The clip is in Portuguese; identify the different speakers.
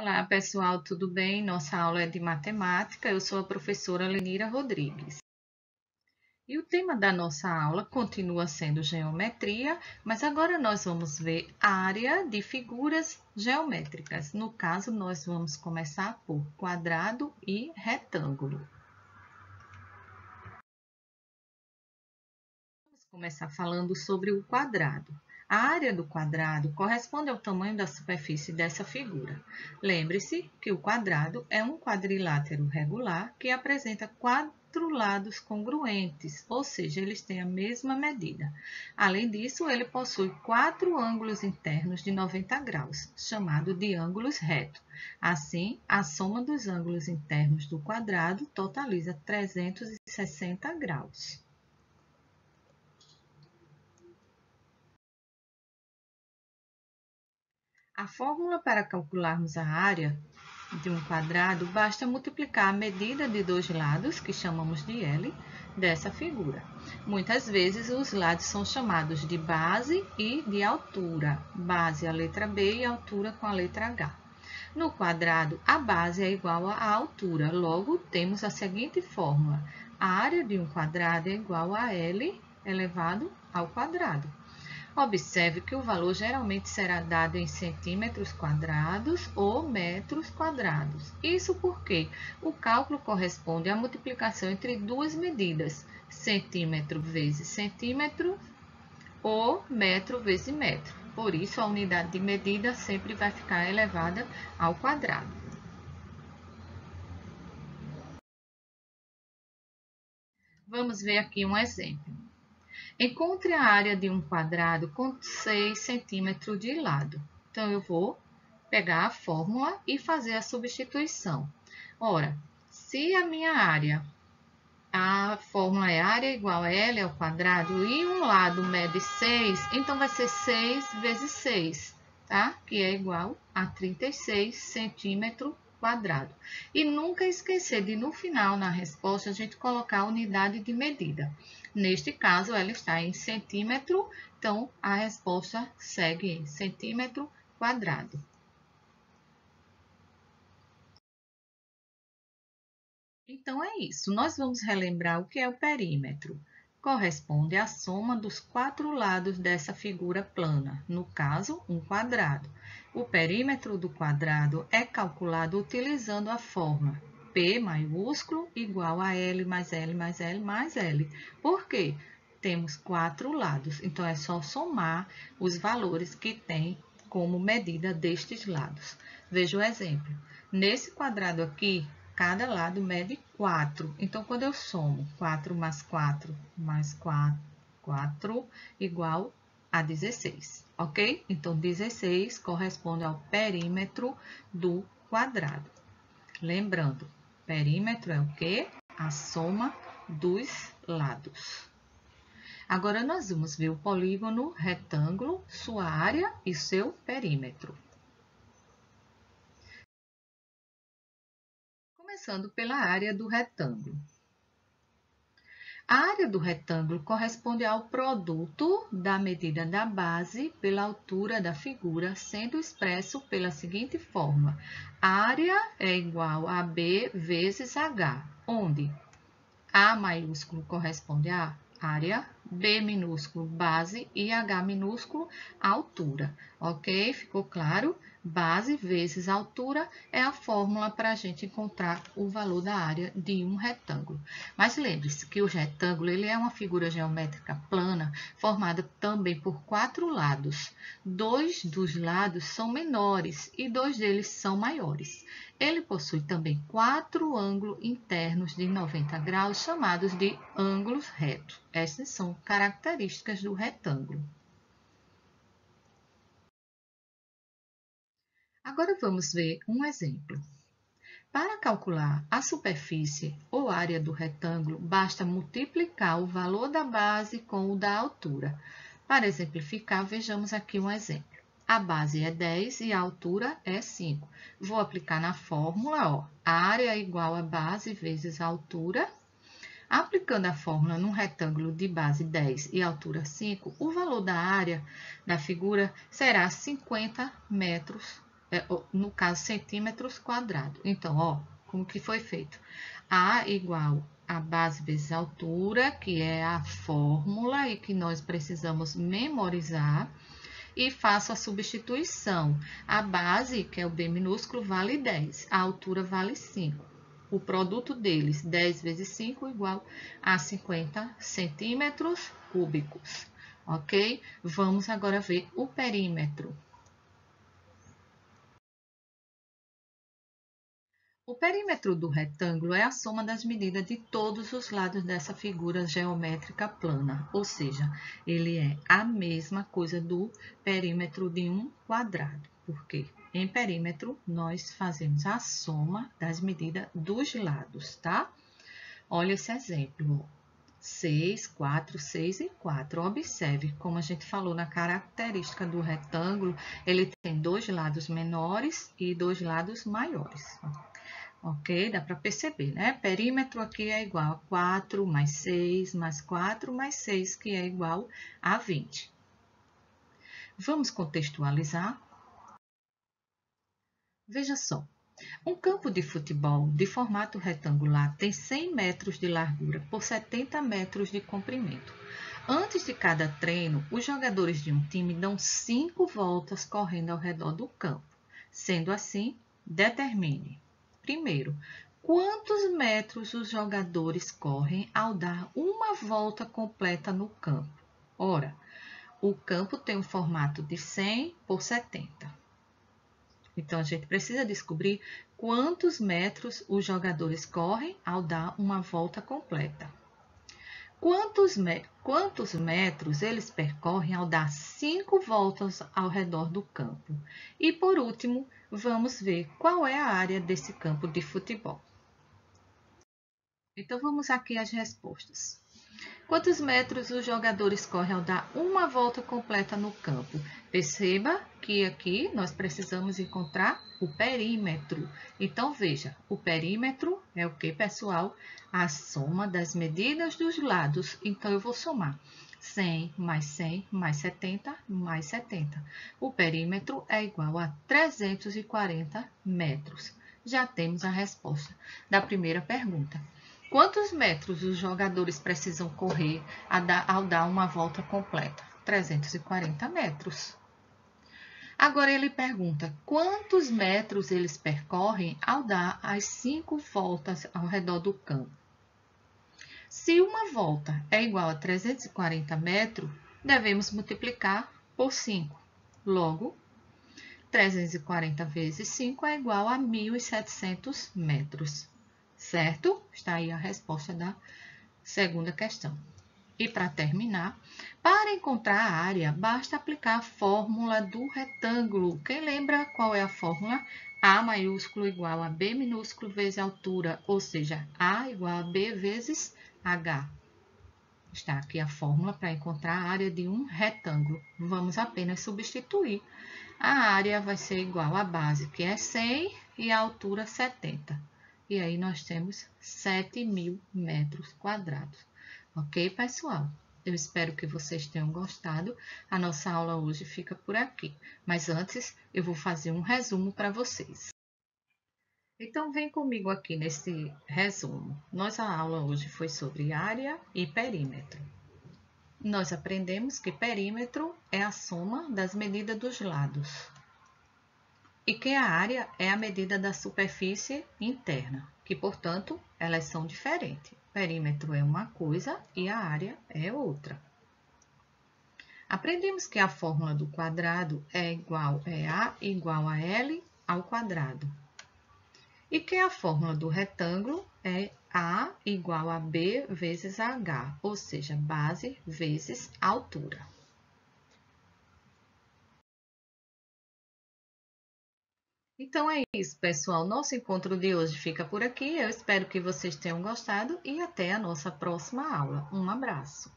Speaker 1: Olá, pessoal, tudo bem? Nossa aula é de matemática. Eu sou a professora Lenira Rodrigues. E o tema da nossa aula continua sendo geometria, mas agora nós vamos ver área de figuras geométricas. No caso, nós vamos começar por quadrado e retângulo. Vamos começar falando sobre o quadrado. A área do quadrado corresponde ao tamanho da superfície dessa figura. Lembre-se que o quadrado é um quadrilátero regular que apresenta quatro lados congruentes, ou seja, eles têm a mesma medida. Além disso, ele possui quatro ângulos internos de 90 graus, chamado de ângulos retos. Assim, a soma dos ângulos internos do quadrado totaliza 360 graus. A fórmula para calcularmos a área de um quadrado basta multiplicar a medida de dois lados, que chamamos de L, dessa figura. Muitas vezes os lados são chamados de base e de altura. Base a letra B e altura com a letra H. No quadrado, a base é igual à altura, logo temos a seguinte fórmula. A área de um quadrado é igual a L elevado ao quadrado. Observe que o valor geralmente será dado em centímetros quadrados ou metros quadrados. Isso porque o cálculo corresponde à multiplicação entre duas medidas, centímetro vezes centímetro ou metro vezes metro. Por isso, a unidade de medida sempre vai ficar elevada ao quadrado. Vamos ver aqui um exemplo. Encontre a área de um quadrado com 6 centímetros de lado. Então, eu vou pegar a fórmula e fazer a substituição. Ora, se a minha área, a fórmula é área igual a L ao quadrado e um lado mede 6, então vai ser 6 vezes 6, tá? Que é igual a 36 centímetros quadrado. E nunca esquecer de, no final, na resposta, a gente colocar a unidade de medida. Neste caso, ela está em centímetro, então a resposta segue em centímetro quadrado. Então é isso. Nós vamos relembrar o que é o perímetro. Corresponde à soma dos quatro lados dessa figura plana, no caso, um quadrado. O perímetro do quadrado é calculado utilizando a fórmula P maiúsculo igual a L mais L mais L mais L. Por quê? Temos quatro lados, então é só somar os valores que tem como medida destes lados. Veja o exemplo. Nesse quadrado aqui, cada lado mede 4. Então, quando eu somo 4 mais 4 mais 4 igual a 16, ok? Então, 16 corresponde ao perímetro do quadrado. Lembrando, perímetro é o quê? A soma dos lados. Agora, nós vamos ver o polígono retângulo, sua área e seu perímetro. Começando pela área do retângulo. A área do retângulo corresponde ao produto da medida da base pela altura da figura, sendo expresso pela seguinte fórmula. Área é igual a B vezes H, onde A maiúsculo corresponde à área, B minúsculo base e H minúsculo altura. Ok? Ficou claro? Base vezes altura é a fórmula para a gente encontrar o valor da área de um retângulo. Mas lembre-se que o retângulo ele é uma figura geométrica plana formada também por quatro lados. Dois dos lados são menores e dois deles são maiores. Ele possui também quatro ângulos internos de 90 graus, chamados de ângulos retos. Essas são características do retângulo. Agora vamos ver um exemplo. Para calcular a superfície ou área do retângulo, basta multiplicar o valor da base com o da altura. Para exemplificar, vejamos aqui um exemplo. A base é 10 e a altura é 5. Vou aplicar na fórmula, ó, a área é igual a base vezes a altura. Aplicando a fórmula num retângulo de base 10 e altura 5, o valor da área da figura será 50 metros no caso, centímetros quadrados. Então, ó, como que foi feito? A igual a base vezes a altura, que é a fórmula e que nós precisamos memorizar, e faço a substituição. A base, que é o B minúsculo, vale 10, a altura vale 5. O produto deles, 10 vezes 5, igual a 50 centímetros cúbicos, ok? Vamos agora ver o perímetro. O perímetro do retângulo é a soma das medidas de todos os lados dessa figura geométrica plana, ou seja, ele é a mesma coisa do perímetro de um quadrado, porque em perímetro nós fazemos a soma das medidas dos lados, tá? Olha esse exemplo, 6, 4, 6 e 4. Observe, como a gente falou na característica do retângulo, ele tem dois lados menores e dois lados maiores. Ok? Dá para perceber, né? Perímetro aqui é igual a 4 mais 6 mais 4 mais 6, que é igual a 20. Vamos contextualizar? Veja só, um campo de futebol de formato retangular tem 100 metros de largura por 70 metros de comprimento. Antes de cada treino, os jogadores de um time dão 5 voltas correndo ao redor do campo. Sendo assim, determine: primeiro, quantos metros os jogadores correm ao dar uma volta completa no campo? Ora, o campo tem um formato de 100 por 70. Então, a gente precisa descobrir quantos metros os jogadores correm ao dar uma volta completa. Quantos metros eles percorrem ao dar 5 voltas ao redor do campo? E, por último, vamos ver qual é a área desse campo de futebol. Então, vamos aqui às respostas. Quantos metros os jogadores correm ao dar uma volta completa no campo? Perceba que aqui nós precisamos encontrar o perímetro. Então, veja, o perímetro é o que, pessoal? A soma das medidas dos lados. Então, eu vou somar 100 mais 100 mais 70 mais 70. O perímetro é igual a 340 metros. Já temos a resposta da primeira pergunta. Quantos metros os jogadores precisam correr ao dar uma volta completa? 340 metros. Agora ele pergunta, quantos metros eles percorrem ao dar as 5 voltas ao redor do campo? Se uma volta é igual a 340 metros, devemos multiplicar por 5. Logo, 340 vezes 5 é igual a 1.700 metros. Certo? Está aí a resposta da segunda questão. E para terminar, para encontrar a área, basta aplicar a fórmula do retângulo. Quem lembra qual é a fórmula? A maiúsculo igual a B minúsculo vezes a altura, ou seja, A igual a B vezes H. Está aqui a fórmula para encontrar a área de um retângulo. Vamos apenas substituir. A área vai ser igual à base, que é 100, e a altura 70. E aí nós temos 7.000 metros quadrados. Ok, pessoal? Eu espero que vocês tenham gostado. A nossa aula hoje fica por aqui. Mas antes, eu vou fazer um resumo para vocês. Então, vem comigo aqui nesse resumo. Nossa aula hoje foi sobre área e perímetro. Nós aprendemos que perímetro é a soma das medidas dos lados. E que a área é a medida da superfície interna, que, portanto, elas são diferentes. Perímetro é uma coisa e a área é outra. Aprendemos que a fórmula do quadrado é A igual a L ao quadrado. E que a fórmula do retângulo é A igual a B vezes H, ou seja, base vezes altura. Então é isso, pessoal. Nosso encontro de hoje fica por aqui. Eu espero que vocês tenham gostado e até a nossa próxima aula. Um abraço!